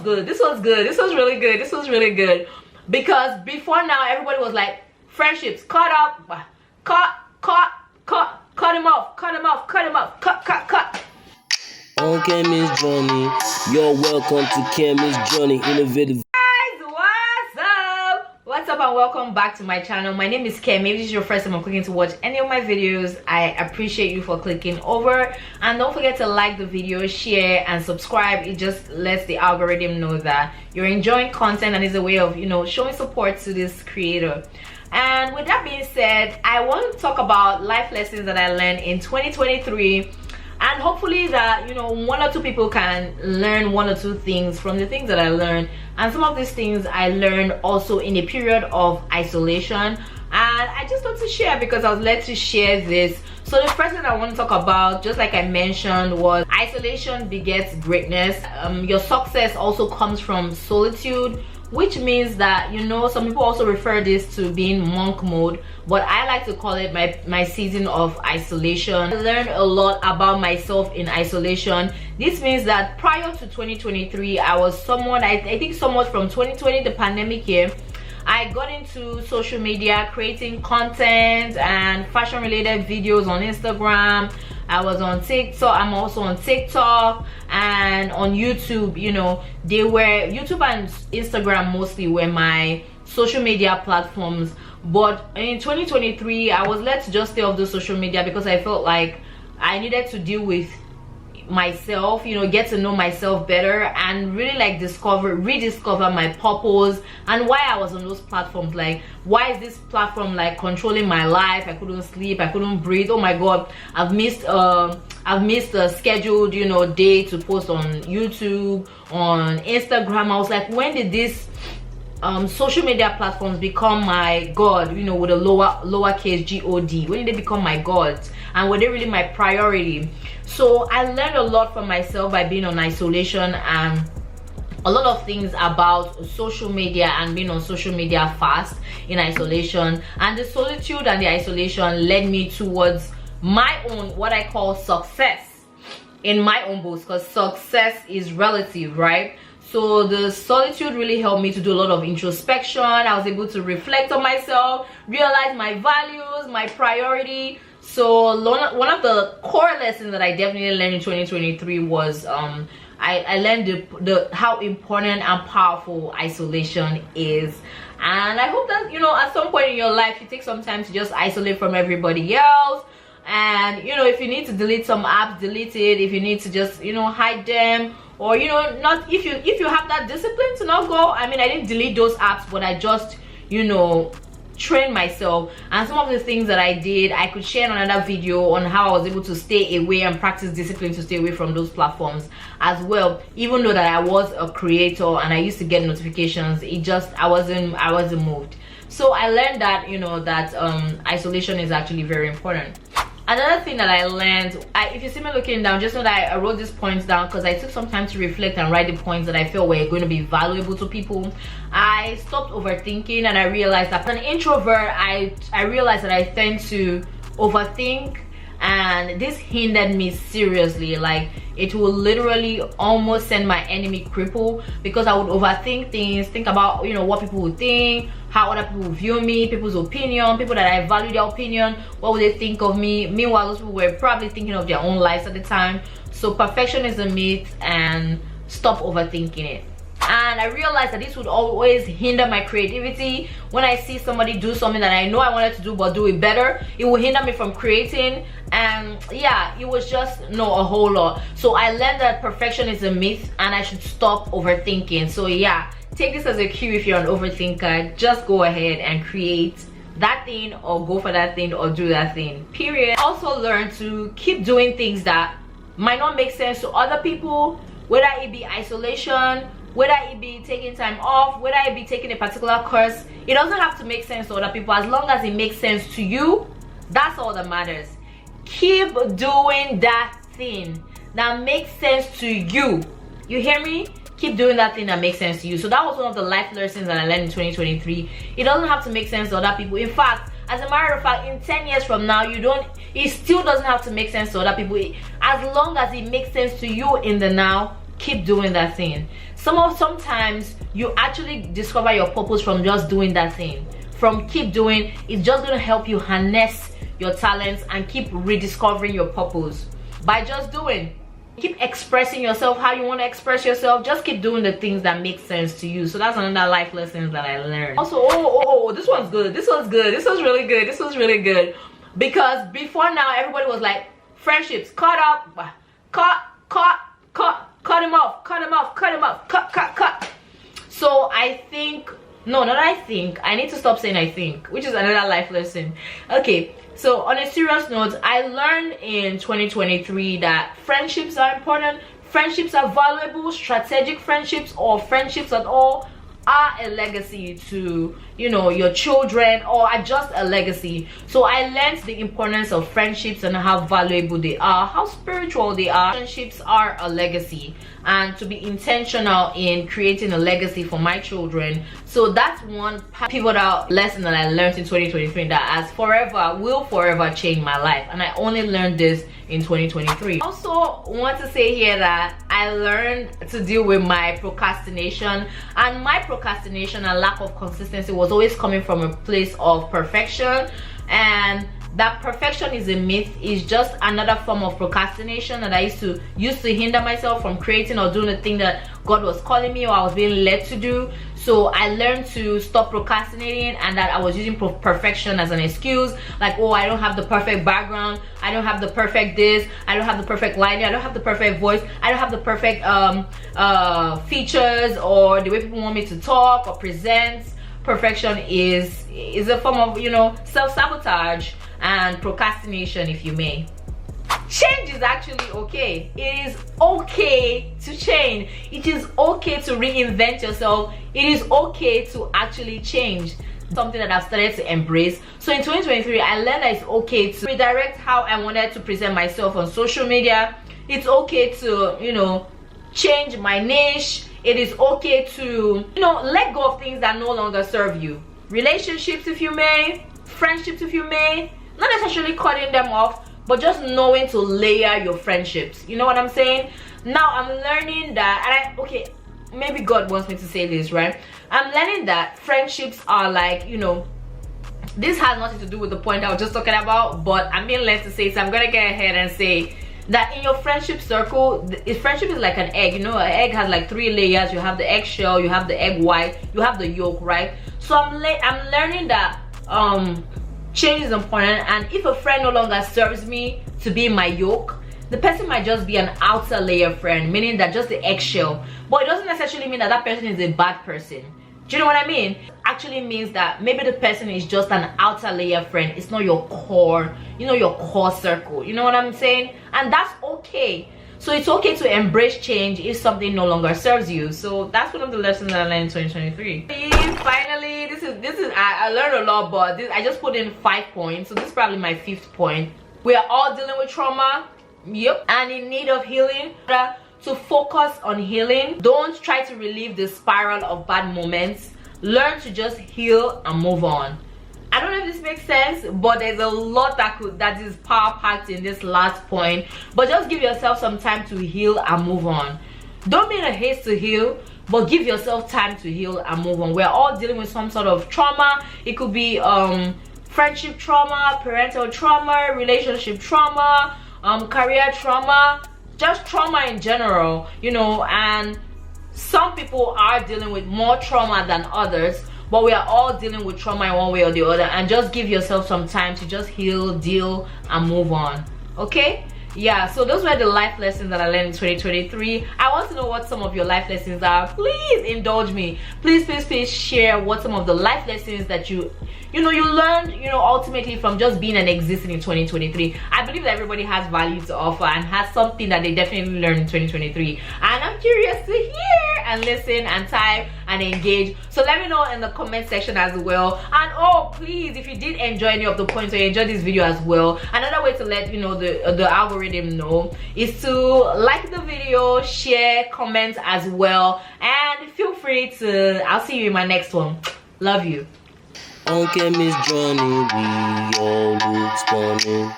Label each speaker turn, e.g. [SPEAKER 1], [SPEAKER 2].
[SPEAKER 1] good. This was good. This was really good. This was really good. Because before now, everybody was like, friendships, cut out, cut him off, cut.
[SPEAKER 2] On Kemi's journey, you're welcome to Kemi's journey, innovative.
[SPEAKER 1] What's up and welcome back to my channel. My name is Kemi. If this is your first time I'm clicking to watch any of my videos, I appreciate you for clicking over, and don't forget to like the video, share and subscribe. It just lets the algorithm know that you're enjoying content and is a way of, you know, showing support to this creator. And with that being said, I want to talk about life lessons that I learned in 2023, and hopefully that, you know, one or two people can learn one or two things from the things that I learned. And some of these things I learned also in a period of isolation, and I just want to share because I was led to share this. So the first thing I want to talk about, just like I mentioned, was isolation begets greatness. Your success also comes from solitude, which means that, you know, some people also refer this to being monk mode, but I like to call it my season of isolation. I learned a lot about myself in isolation. This means that prior to 2023, I was someone, I think somewhat from 2020, the pandemic year, I got into social media, creating content and fashion related videos on Instagram. I was on TikTok. I'm also on TikTok and on YouTube. You know, they were, YouTube and Instagram mostly were my social media platforms. But in 2023, I was led to just stay off the social media because I felt like I needed to deal with myself, you know, get to know myself better and really like rediscover my purpose and why I was on those platforms. Like, why is this platform like controlling my life? I couldn't sleep, I couldn't breathe. Oh my god, I've missed a scheduled, you know, day to post on YouTube, on Instagram. I was like, when did this social media platforms become my god, you know, with a lowercase god? When did they become my gods, and were they really my priority? So I learned a lot from myself by being on isolation, and a lot of things about social media and being on social media fast in isolation. And the solitude and the isolation led me towards my own, what I call success in my own books, because success is relative, right? So the solitude really helped me to do a lot of introspection. I was able to reflect on myself, realize my values, my priority. So one of the core lessons that I definitely learned in 2023 was I learned how important and powerful isolation is. And I hope that, you know, at some point in your life you take some time to just isolate from everybody else. And, you know, if you need to delete some apps, delete it. If you need to just, you know, hide them, or, you know, not, if you have that discipline to not go. I mean, I didn't delete those apps, but I just, you know, train myself. And some of the things that I did, I could share in another video on how I was able to stay away and practice discipline to stay away from those platforms as well. Even though that I was a creator and I used to get notifications, it just, I wasn't moved. So I learned that, you know, that isolation is actually very important. Another thing that I learned, if you see me looking down, just know that I wrote these points down because I took some time to reflect and write the points that I felt were going to be valuable to people. I stopped overthinking, and I realized that as an introvert, I realized that I tend to overthink, and this hindered me seriously. Like, it will literally almost send my enemy cripple, because I would overthink things, think about, you know, what people would think, how other people view me, people's opinion, people that I value their opinion, what would they think of me? Meanwhile, those people were probably thinking of their own lives at the time. So perfection is a myth, and stop overthinking it. And I realized that this would always hinder my creativity. When I see somebody do something that I know I wanted to do but do it better, it will hinder me from creating. And yeah, it was just a whole lot. So I learned that perfection is a myth and I should stop overthinking. So yeah, take this as a cue. If you're an overthinker, just go ahead and create that thing, or go for that thing, or do that thing, period. Also learn to keep doing things that might not make sense to other people, whether it be isolation, whether it be taking time off, whether it be taking a particular course. It doesn't have to make sense to other people. As long as it makes sense to you, that's all that matters. Keep doing that thing that makes sense to you. You hear me? Keep doing that thing that makes sense to you. So that was one of the life lessons that I learned in 2023. It doesn't have to make sense to other people. In fact, as a matter of fact, in 10 years from now, it still doesn't have to make sense to other people. As long as it makes sense to you in the now, keep doing that thing. Sometimes you actually discover your purpose from just doing that thing. From keep doing, it's just going to help you harness your talents and keep rediscovering your purpose by just doing. Keep expressing yourself how you want to express yourself. Just keep doing the things that make sense to you. So that's another life lesson that I learned. Also, this one's good. This one's good. This was really good. This was really good. Because before now, everybody was like, friendships, cut him off, cut. So I think, I need to stop saying I think, which is another life lesson. Okay, so on a serious note, I learned in 2023 that friendships are important, friendships are valuable, strategic friendships or friendships at all are a legacy to, you know, your children, or are just a legacy. So I learned the importance of friendships and how valuable they are, how spiritual they are. Friendships are a legacy, and to be intentional in creating a legacy for my children. So that's one pivotal lesson that I learned in 2023 that will forever change my life, and I only learned this in 2023. I also want to say here that I learned to deal with my procrastination, and my procrastination and lack of consistency was always coming from a place of perfection, and that perfection is a myth. It's just another form of procrastination that I used to hinder myself from creating or doing the thing that God was calling me or I was being led to do. So I learned to stop procrastinating, and that I was using perfection as an excuse, like, oh, I don't have the perfect background, I don't have the perfect this, I don't have the perfect lighting, I don't have the perfect voice, I don't have the perfect features or the way people want me to talk or present. Perfection is a form of, you know, self-sabotage and procrastination, if you may. Change is actually okay. It is okay to change. It is okay to reinvent yourself. It is okay to actually change. Something that I've started to embrace. So in 2023, I learned that it's okay to redirect how I wanted to present myself on social media. It's okay to, you know, change my niche. It is okay to, you know, let go of things that no longer serve you. Relationships, if you may, friendships, if you may, not necessarily cutting them off, but just knowing to layer your friendships. You know what I'm saying? Now I'm learning that, and maybe God wants me to say this, right? I'm learning that friendships are like, you know, this has nothing to do with the point I was just talking about, but I'm being led to say, so I'm gonna get ahead and say that in your friendship circle, friendship is like an egg. You know, an egg has like 3 layers. You have the eggshell, you have the egg white, you have the yolk, right? So I'm learning that change is important, and if a friend no longer serves me to be my yolk, the person might just be an outer layer friend, meaning that just the eggshell, but it doesn't necessarily mean that that person is a bad person. Do you know what I mean? Actually means that maybe the person is just an outer layer friend. It's not your core, you know, your core circle. You know what I'm saying? And that's okay. So it's okay to embrace change if something no longer serves you. So that's one of the lessons that I learned in 2023. Finally, this is I learned a lot, but I just put in 5 points. So this is probably my 5th point. We are all dealing with trauma, yep, and in need of healing. To focus on healing. Don't try to relieve the spiral of bad moments. Learn to just heal and move on. I don't know if this makes sense, but there's a lot that is power packed in this last point. But just give yourself some time to heal and move on. Don't be in a haste to heal, but give yourself time to heal and move on. We're all dealing with some sort of trauma. It could be friendship trauma, parental trauma, relationship trauma, career trauma, just trauma in general, you know. And some people are dealing with more trauma than others, but we are all dealing with trauma in one way or the other. And just give yourself some time to just heal, deal, and move on. Okay? Yeah, so those were the life lessons that I learned in 2023. I want to know what some of your life lessons are. Please indulge me. Please share what some of the life lessons that you learned, ultimately from just being and existing in 2023. I believe that everybody has value to offer and has something that they definitely learned in 2023. And I'm curious to hear and listen and type and engage. So let me know in the comment section as well. And oh, please, if you did enjoy any of the points or you enjoyed this video as well, another way to let the algorithm know is to like the video, share, comment as well, and feel free to, I'll see you in my next one. Love you.
[SPEAKER 2] On Kemi's journey, we all look stunning.